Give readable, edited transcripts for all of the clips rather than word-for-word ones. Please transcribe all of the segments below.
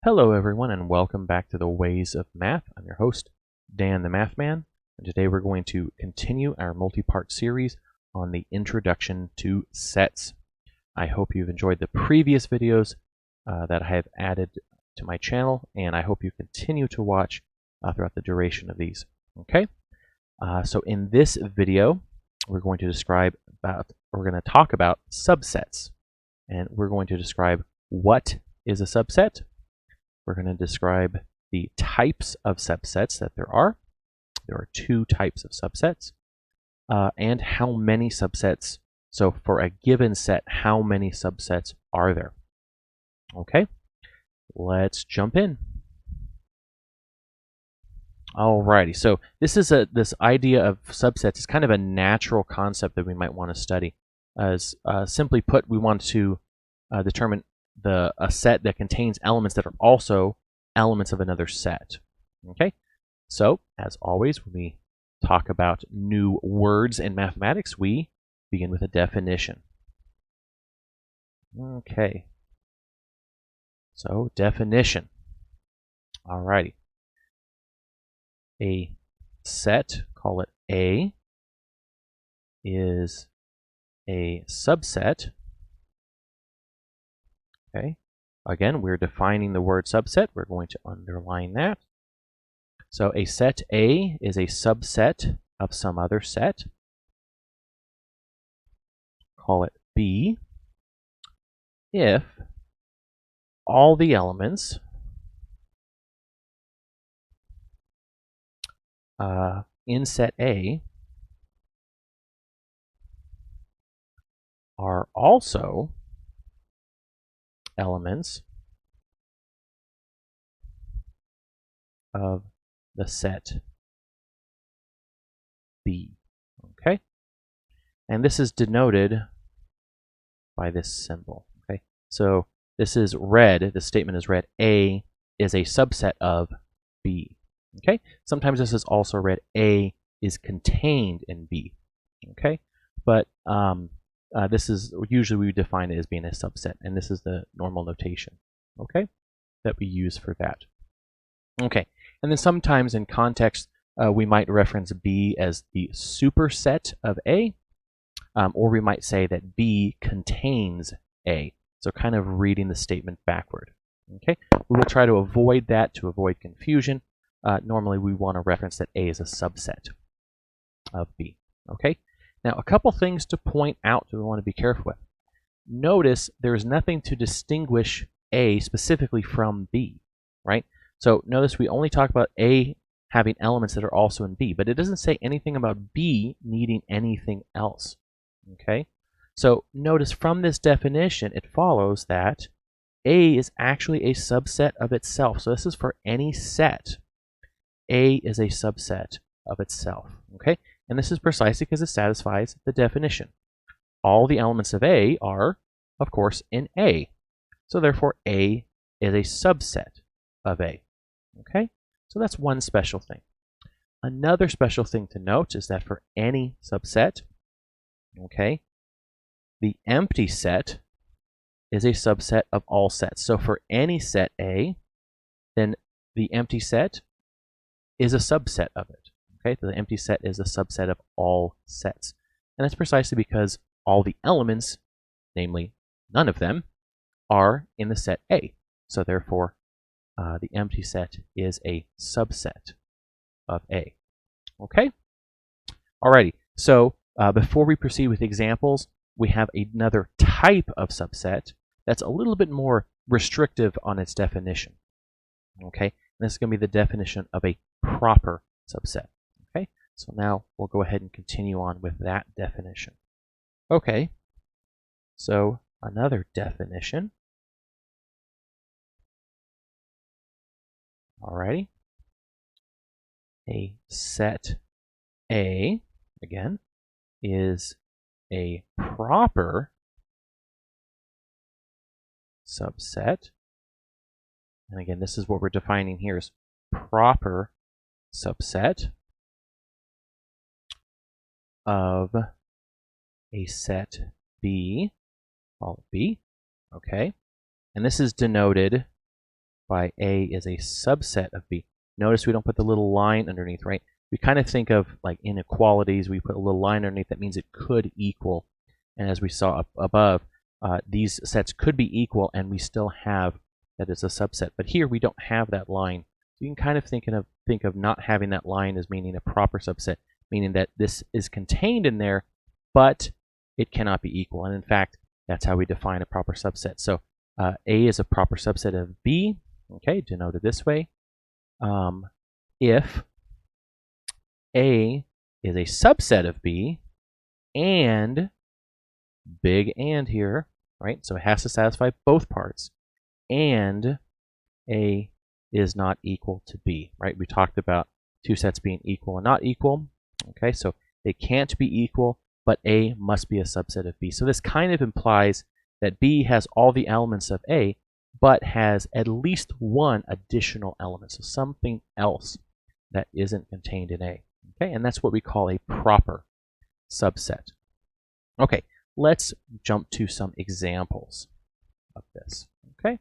Hello everyone and welcome back to the Ways of Math. I'm your host, Dan the Math Man, and today we're going to continue our multi-part series on the introduction to sets. I hope you've enjoyed the previous videos that I have added to my channel, and I hope you continue to watch throughout the duration of these. Okay, so in this video, we're going to talk about subsets, and we're going to describe what is a subset. We're going to describe the types of subsets that there are. There are two types of subsets, and how many subsets. So for a given set, how many subsets are there? Okay, let's jump in. Alrighty, so this idea of subsets is kind of a natural concept that we might want to study. As simply put, we want to determine a set that contains elements that are also elements of another set. Okay, so as always, when we talk about new words in mathematics, we begin with a definition. Okay, so definition. Alrighty, a set, call it A, is a subset. Okay, again, we're defining the word subset. We're going to underline that. So a set A is a subset of some other set. Call it B if all the elements in set A are also elements of the set B. Okay, and this is denoted by this symbol. Okay, so this is red. This statement is red. A is a subset of B. Okay, sometimes this is also read A is contained in B. Okay, but this is usually we define it as being a subset, and this is the normal notation. Okay, that we use for that. Okay, and then sometimes in context we might reference B as the superset of A, or we might say that B contains A. So kind of reading the statement backward. Okay, we will try to avoid that to avoid confusion. Normally we want to reference that A is a subset of B. Okay, now a couple things to point out that we want to be careful with. Notice there is nothing to distinguish A specifically from B, right? So notice we only talk about A having elements that are also in B, but it doesn't say anything about B needing anything else. Okay, so notice from this definition it follows that A is actually a subset of itself. So this is for any set. A is a subset of itself. Okay, and this is precisely because it satisfies the definition. All the elements of A are, of course, in A. So therefore A is a subset of A. Okay, so that's one special thing. Another special thing to note is that for any subset, okay, the empty set is a subset of all sets. So for any set A, then the empty set is a subset of it. Okay, so the empty set is a subset of all sets. And that's precisely because all the elements, namely none of them, are in the set A. So therefore, the empty set is a subset of A. Okay? Alrighty, so before we proceed with examples, we have another type of subset that's a little bit more restrictive on its definition. Okay, and this is going to be the definition of a proper subset. Okay, so now we'll go ahead and continue on with that definition. Okay, so another definition. Alrighty, a set A, again, is a proper subset. And again, this is what we're defining here is proper subset of a set B, call it B, okay? And this is denoted by A is a subset of B. Notice we don't put the little line underneath, right? We kind of think of like inequalities. We put a little line underneath. That means it could equal. And as we saw up above, these sets could be equal, and we still have that as a subset. But here we don't have that line. So you can kind of think of not having that line as meaning a proper subset, meaning that this is contained in there, but it cannot be equal. And in fact, that's how we define a proper subset. So A is a proper subset of B, okay, denoted this way. If A is a subset of B and, big and here, right? So it has to satisfy both parts, and A is not equal to B, right? We talked about two sets being equal and not equal, okay? So they can't be equal, but A must be a subset of B. So this kind of implies that B has all the elements of A, but has at least one additional element, so something else that isn't contained in A. Okay, and that's what we call a proper subset. Okay, let's jump to some examples of this. Okay,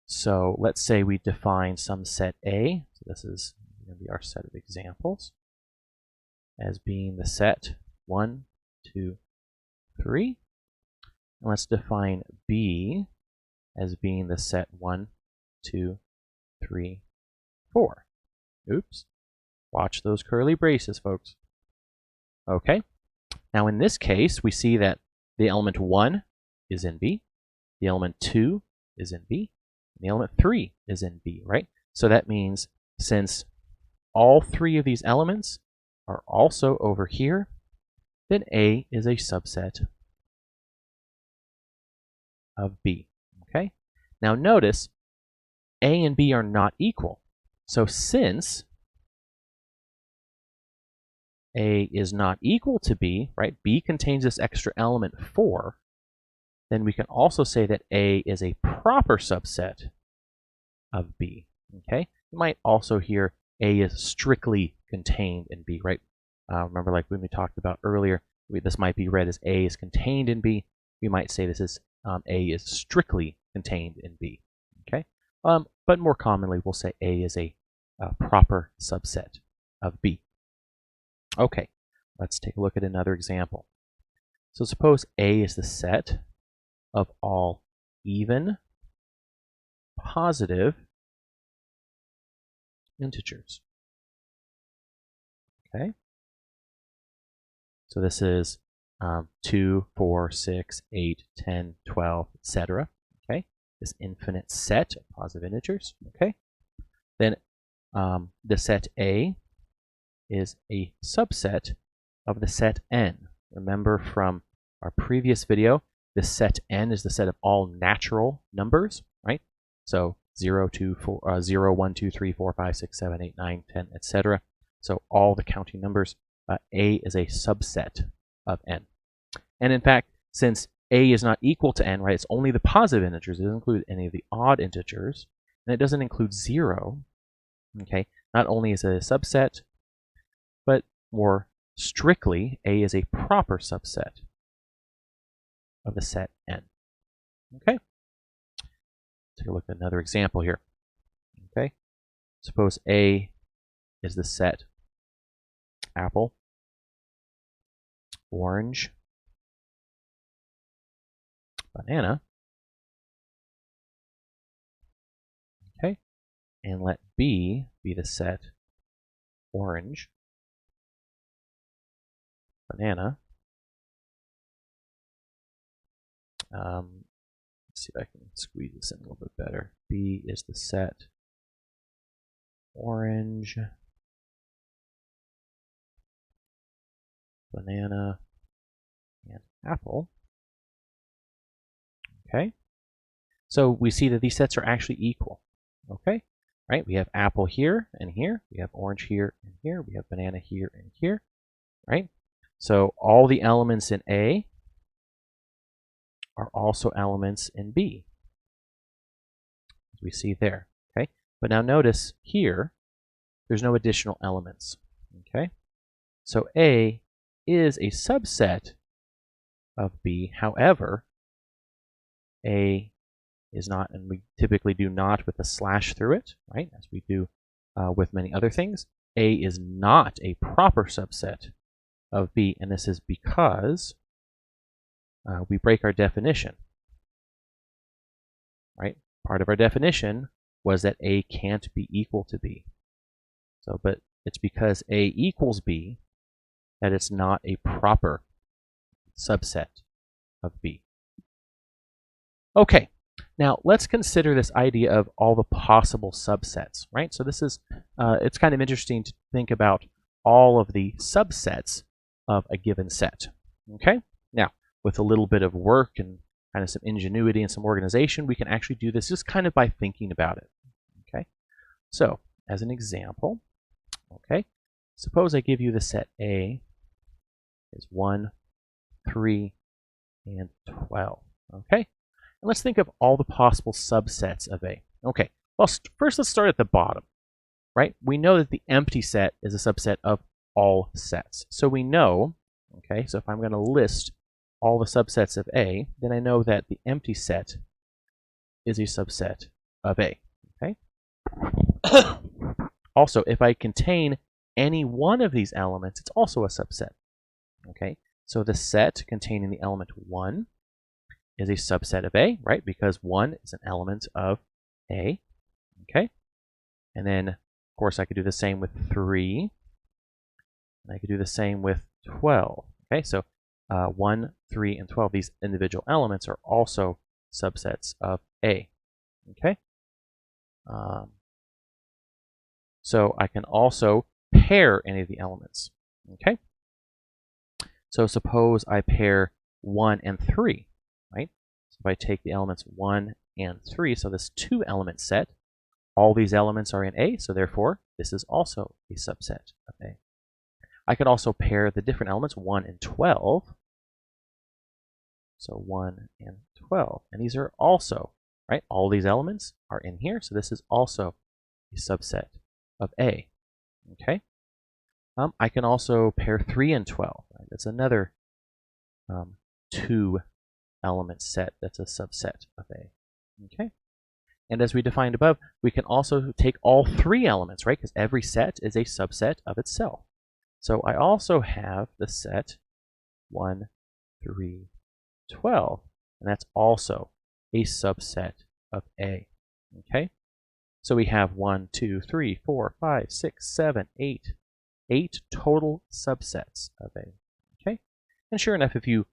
so let's say we define some set A. So this is going to be our set of examples as being the set 1, 2, 3. And let's define B as being the set 1, 2, 3, 4. Oops. Watch those curly braces, folks. Okay. Now in this case, we see that the element 1 is in B, the element 2 is in B, and the element 3 is in B, right? So that means since all three of these elements are also over here, then A is a subset of B. Okay? Now notice A and B are not equal. So since A is not equal to B, right? B contains this extra element 4, then we can also say that A is a proper subset of B. Okay? You might also hear A is strictly contained in B, right? Remember, like when we talked about earlier, this might be read as A is contained in B. We might say this is A is strictly contained in B. Okay? But more commonly, we'll say A is a proper subset of B. Okay, let's take a look at another example. So suppose A is the set of all even, positive integers. Okay, so this is 2, 4, 6, 8, 10, 12, etc. Okay, this infinite set of positive integers. Okay, then the set A is a subset of the set N. Remember from our previous video, the set N is the set of all natural numbers, right? So 0, 1, 2, 3, 4, 5, 6, 7, 8, 9, 10, etc. So all the counting numbers, A is a subset of N. And in fact, since A is not equal to N, right, it's only the positive integers. It doesn't include any of the odd integers, and it doesn't include 0. Okay, not only is it a subset, but more strictly, A is a proper subset of the set N. Okay? Take a look at another example here. Okay? Suppose A is the set apple, orange, banana. Okay? And let B be the set orange, banana. Let's see if I can squeeze this in a little bit better. B is the set orange, banana, and apple. Okay, so we see that these sets are actually equal. Okay, right? We have apple here and here. We have orange here and here. We have banana here and here. Right? So all the elements in A are also elements in B, as we see there. Okay, but now notice here, there's no additional elements. Okay, so A is a subset of B. However, A is not, and we typically do not with a slash through it, right, as we do with many other things. A is not a proper subset of B, and this is because we break our definition, right? Part of our definition was that A can't be equal to B. So, but it's because A equals B that it's not a proper subset of B. Okay, now let's consider this idea of all the possible subsets, right? So this is, it's kind of interesting to think about all of the subsets of a given set, okay? Now, with a little bit of work and kind of some ingenuity and some organization, we can actually do this just kind of by thinking about it, okay? So, as an example, okay, suppose I give you the set A is 1, 3, and 12, okay? And let's think of all the possible subsets of A. Okay, well, first let's start at the bottom, right? We know that the empty set is a subset of all sets. So we know, okay, so if I'm going to list all the subsets of A, then I know that the empty set is a subset of A, okay? Also, if I contain any one of these elements, it's also a subset, okay? So the set containing the element 1 is a subset of A, right? Because 1 is an element of A, okay? And then, of course, I could do the same with 3. And I could do the same with 12, okay? So 1, 3, and 12, these individual elements are also subsets of A, okay? So I can also pair any of the elements, okay? So suppose I pair 1 and 3, right? So if I take the elements 1 and 3, so this 2-element set, all these elements are in A, so therefore this is also a subset of A. I could also pair the different elements 1 and 12. So 1 and 12, and these are also, right? All these elements are in here, so this is also a subset of A, okay? I can also pair 3 and 12. Right? That's another 2-element set that's a subset of A, okay? And as we defined above, we can also take all 3 elements, right? Because every set is a subset of itself. So I also have the set 1, 3, 12, and that's also a subset of A, okay? So we have 1, 2, 3, 4, 5, 6, 7, 8, 8 total subsets of A, okay? And sure enough, if you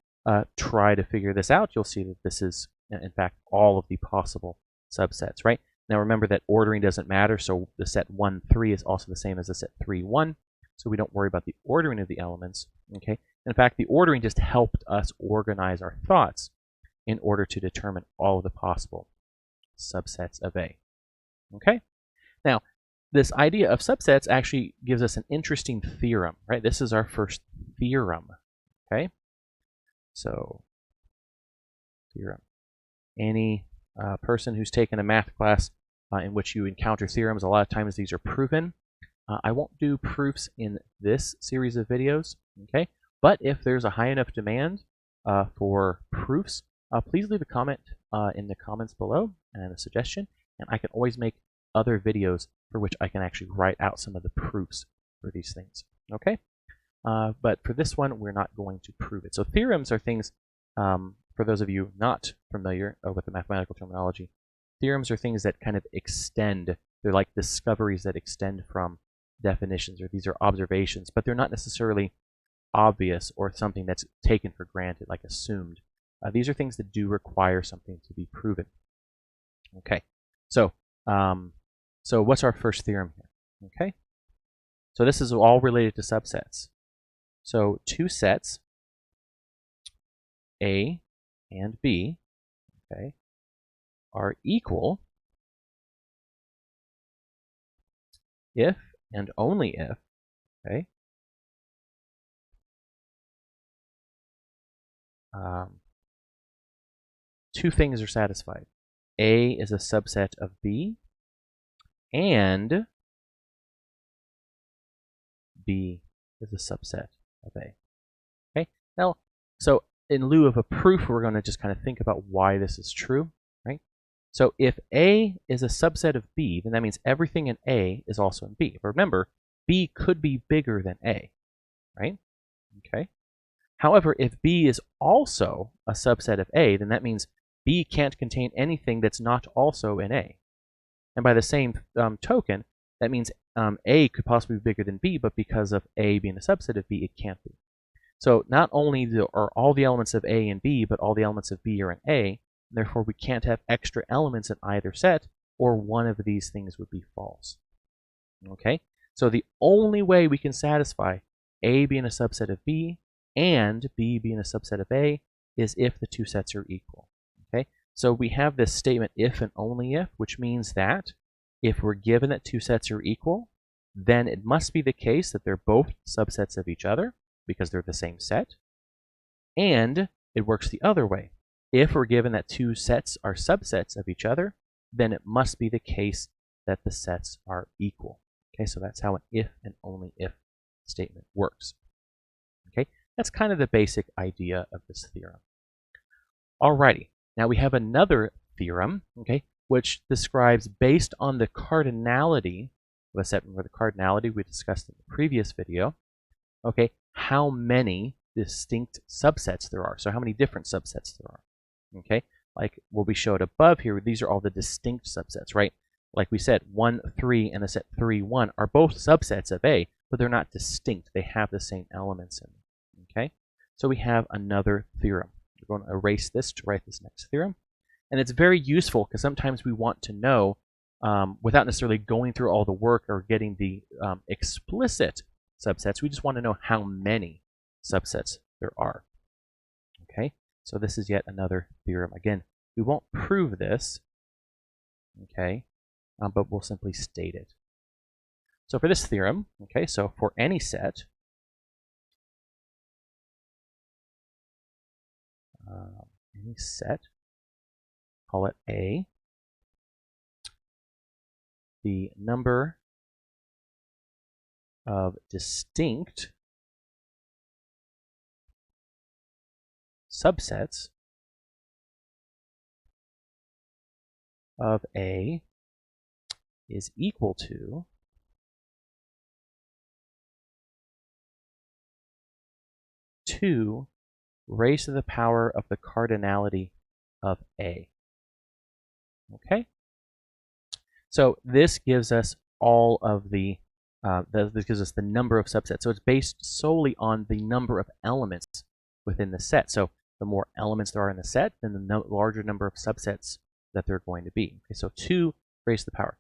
try to figure this out, you'll see that this is, in fact, all of the possible subsets, right? Now remember that ordering doesn't matter, so the set 1, 3 is also the same as the set 3, 1, so we don't worry about the ordering of the elements, okay? In fact, the ordering just helped us organize our thoughts in order to determine all of the possible subsets of A, okay? Now, this idea of subsets actually gives us an interesting theorem, right? This is our first theorem, okay? So, theorem. Any person who's taken a math class in which you encounter theorems, a lot of times these are proven. I won't do proofs in this series of videos, okay? But if there's a high enough demand for proofs, please leave a comment in the comments below and a suggestion, and I can always make other videos for which I can actually write out some of the proofs for these things, okay? But for this one, we're not going to prove it. So theorems are things, for those of you not familiar with the mathematical terminology, theorems are things that kind of extend. They're like discoveries that extend from definitions, or these are observations, but they're not necessarily obvious or something that's taken for granted, like assumed. These are things that do require something to be proven. Okay, so so what's our first theorem here? Okay, so this is all related to subsets. So two sets, A and B, okay, are equal if and only if, okay, two things are satisfied. A is a subset of B, and B is a subset of A. Okay, now, so in lieu of a proof, we're going to just kind of think about why this is true, right? So if A is a subset of B, then that means everything in A is also in B. But remember, B could be bigger than A, right? Okay. However, if B is also a subset of A, then that means B can't contain anything that's not also in A. And by the same token, that means A could possibly be bigger than B, but because of A being a subset of B, it can't be. So not only are all the elements of A in B, but all the elements of B are in A, and therefore we can't have extra elements in either set, or one of these things would be false. Okay, so the only way we can satisfy A being a subset of B and B being a subset of A is if the two sets are equal. Okay, so we have this statement if and only if, which means that if we're given that two sets are equal, then it must be the case that they're both subsets of each other because they're the same set. And it works the other way. If we're given that two sets are subsets of each other, then it must be the case that the sets are equal. Okay, so that's how an if and only if statement works. Okay, that's kind of the basic idea of this theorem. Alrighty, now we have another theorem, okay, which describes based on the cardinality of a set. Remember the cardinality we discussed in the previous video, okay, how many distinct subsets there are. So how many different subsets there are, okay? Like what we showed above here, these are all the distinct subsets, right? Like we said, 1, 3, and the set 3, 1 are both subsets of A, but they're not distinct. They have the same elements in them, okay? So we have another theorem. We're going to erase this to write this next theorem. And it's very useful because sometimes we want to know, without necessarily going through all the work or getting the explicit subsets, we just want to know how many subsets there are. Okay, so this is yet another theorem. Again, we won't prove this, okay, but we'll simply state it. So for this theorem, okay, so for any set, call it A, the number of distinct subsets of A is equal to 2 raised to the power of the cardinality of A. Okay? So this gives us all of this gives us the number of subsets. So it's based solely on the number of elements within the set. So the more elements there are in the set, then the larger number of subsets that they're going to be. Okay, so 2 raised to the power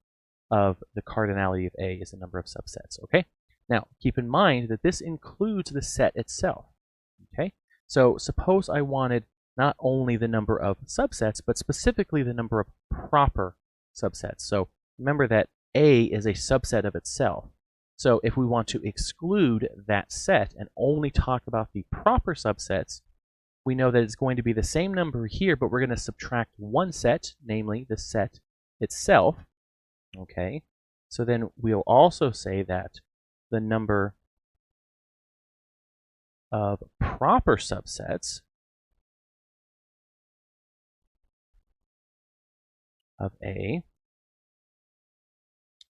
of the cardinality of A is the number of subsets. Okay, now keep in mind that this includes the set itself. Okay, so suppose I wanted not only the number of subsets, but specifically the number of proper subsets. So remember that A is a subset of itself. So if we want to exclude that set and only talk about the proper subsets, we know that it's going to be the same number here, but we're going to subtract one set, namely the set itself. Okay, so then we'll also say that the number of proper subsets of A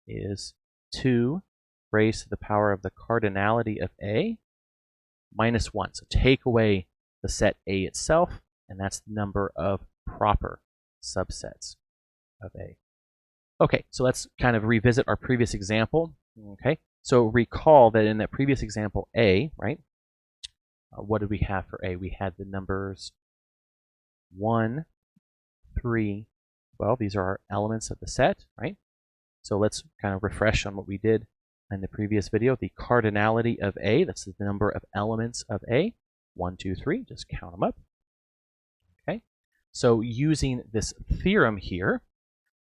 is 2 raised to the power of the cardinality of A minus 1. So take away the set A itself, and that's the number of proper subsets of A. Okay, so let's kind of revisit our previous example. Okay, so recall that in that previous example, A, right? What did we have for A? We had the numbers 1, 3, 12. These are our elements of the set, right? So let's kind of refresh on what we did in the previous video. The cardinality of A, that's the number of elements of A. 1, 2, 3, just count them up. Okay, so using this theorem here,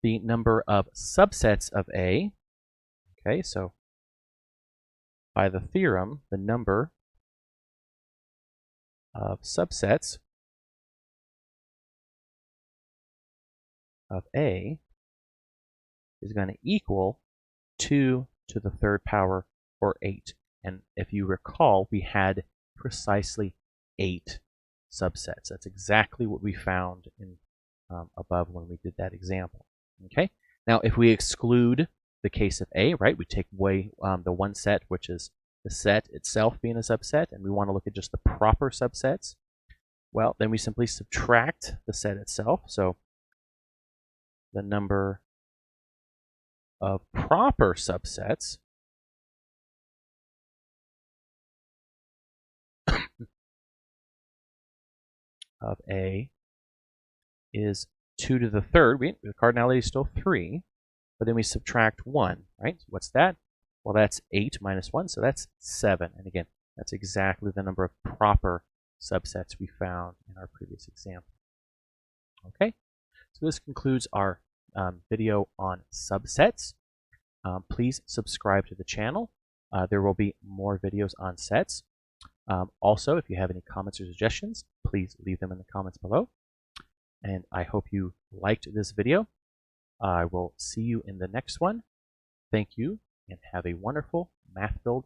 the number of subsets of A, okay, so by the theorem, the number of subsets of A is going to equal 2 to the third power, or 8. And if you recall, we had precisely 8 subsets. That's exactly what we found in above when we did that example. Okay. Now, if we exclude the case of A, right, we take away the one set, which is the set itself being a subset, and we want to look at just the proper subsets. Well, then we simply subtract the set itself. So the number of proper subsets of A is 2 to the third. The cardinality is still 3, but then we subtract 1, right? So what's that? Well, that's 8 minus 1, so that's 7. And again, that's exactly the number of proper subsets we found in our previous example. Okay, so this concludes our video on subsets. Please subscribe to the channel. There will be more videos on sets. Also, if you have any comments or suggestions, please leave them in the comments below. And I hope you liked this video. I will see you in the next one. Thank you, and have a wonderful math-filled